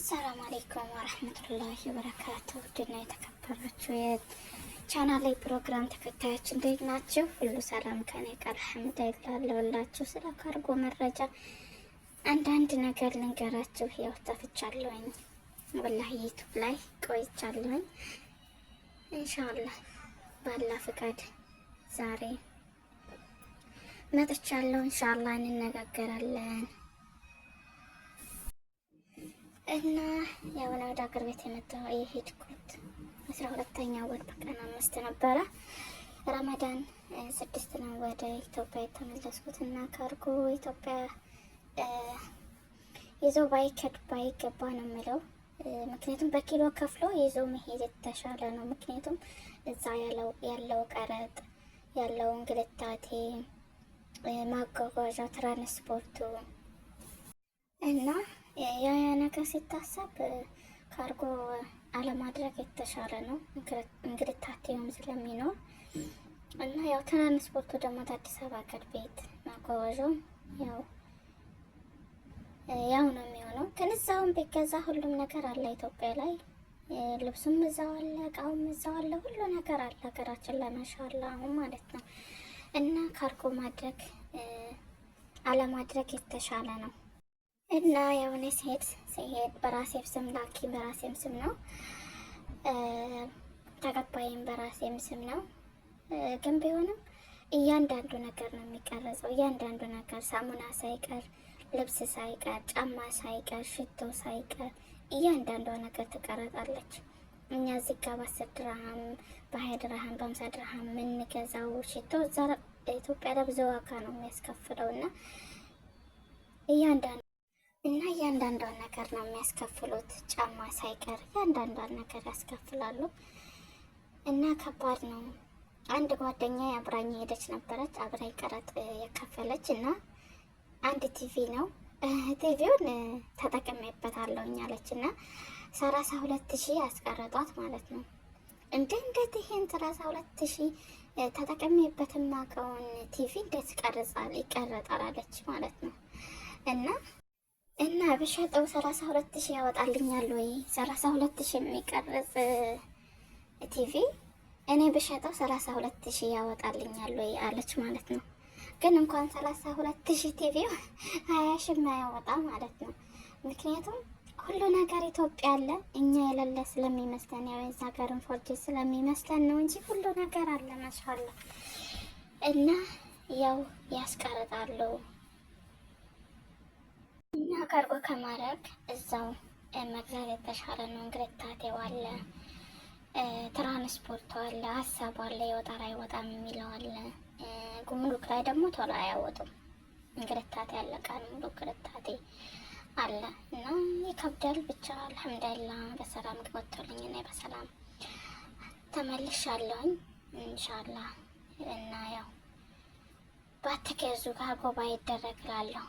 አሰላሙ አለይኩም ወራህመቱላሂ ወበረካቱሁ። ድና የተከበራችሁ የቻናሌ ፕሮግራም ተከታዮች እንዴት ናችሁ? ሁሉ ሰላም ከኔ ጋር አልሐምዱሊላህ። ለሁላችሁ ስለ ካርጎ መረጃ አንዳንድ ነገር ልንገራችሁ። ያው ጠፍቻለሁኝ፣ ወላሂ ዩቲዩብ ላይ ቆይቻለሁኝ። ኢንሻአላህ ባላ ፍቃድ ዛሬ መጥቻለሁ። ኢንሻአላህ እንነጋገራለን እና ያው ወደ ሀገር ቤት የሄድኩት 12ኛ ወር በቀን 5 ነበረ። ረመዳን 6 ነው ወደ ኢትዮጵያ የተመለስኩት እና ካርጎ ኢትዮጵያ ይዞ ባይገባ ነው የሚለው። ምክንያቱም በኪሎ ከፍሎ ይዞ መሄድ የተሻለ ነው። ምክንያቱም እዛ ያለው ቀረጥ ያለው እንግልታቴ፣ ማጓጓዣ፣ ትራንስፖርቱ እና ያ ነገር ሲታሰብ ካርጎ አለማድረግ የተሻለ ነው። እንግልታቴውም ስለሚኖር እና ያው ትራንስፖርቱ ደግሞ አዲስ አበባ ሀገር ቤት ማጓጓዣው ያው ነው የሚሆነው። ግን እዛውም ቢገዛ ሁሉም ነገር አለ ኢትዮጵያ ላይ። ልብሱም እዛው አለ፣ እቃውም እዛው አለ፣ ሁሉ ነገር አለ ሀገራችን ላይ ማሻአላ አሁን ማለት ነው። እና ካርጎ ማድረግ አለማድረግ የተሻለ ነው። እና የሆነ ሲሄድ በራሴ ስም ላኪ በራሴም ስም ነው፣ ተቀባይም በራሴም ስም ነው። ግን ቢሆንም እያንዳንዱ ነገር ነው የሚቀረጸው። እያንዳንዱ ነገር ሳሙና ሳይቀር፣ ልብስ ሳይቀር፣ ጫማ ሳይቀር፣ ሽቶ ሳይቀር እያንዳንዷ ነገር ትቀረጣለች። እኛ እዚህ ጋር በ10 ድርሃም በ20 ድርሃም በ50 ድርሃም የምንገዛው ሽቶ እዛ ኢትዮጵያ ለብዙ ዋጋ ነው የሚያስከፍለው እና እያንዳንዷን ነገር ነው የሚያስከፍሉት። ጫማ ሳይቀር እያንዳንዷን ነገር ያስከፍላሉ እና ከባድ ነው። አንድ ጓደኛ አብራኝ ሄደች ነበረች፣ አብራኝ ቀረጥ የከፈለች እና አንድ ቲቪ ነው ቲቪውን ተጠቅሜበታለሁ አለች እና 32,000 ያስቀረጧት ማለት ነው። እንዴት ይሄን 32,000 ተጠቅሜበት የማውቀውን ቲቪ እንዴት ይቀረጣል አለች ማለት ነው። እና በሸጠው 32,000 ያወጣልኛል ወይ? 32,000 የሚቀርጽ ቲቪ እኔ በሸጠው 32,000 ያወጣልኛል ወይ አለች ማለት ነው። ግን እንኳን 32,000 ቲቪው 20,000 የማያወጣ ማለት ነው። ምክንያቱም ሁሉ ነገር ኢትዮጵያ አለ፣ እኛ የሌለ ስለሚመስለን ያው የዛ ሀገርን ፎርጅ ስለሚመስለን ነው እንጂ ሁሉ ነገር አለ ማሻአላ። እና ያው ያስቀርጣሉ እና ካርጎ ከማድረግ እዛው መግዛት የተሻለ ነው። እንግልታቴው አለ፣ ትራንስፖርቱ አለ፣ ሀሳቡ አለ፣ ይወጣል አይወጣም የሚለው አለ። ጉምሩክ ላይ ደግሞ ቶሎ አያወጡም። እንግልታቴ አለ፣ ቀን ሙሉ እንግልታቴ አለ እና ይከብዳል። ብቻ አልሐምዱሊላህ በሰላም ወጥቶልኝ እና በሰላም ተመልሻለሁኝ ኢንሻአላህ። እና ያው ባትገዙ ካርጎ ባይደረግ እላለሁ።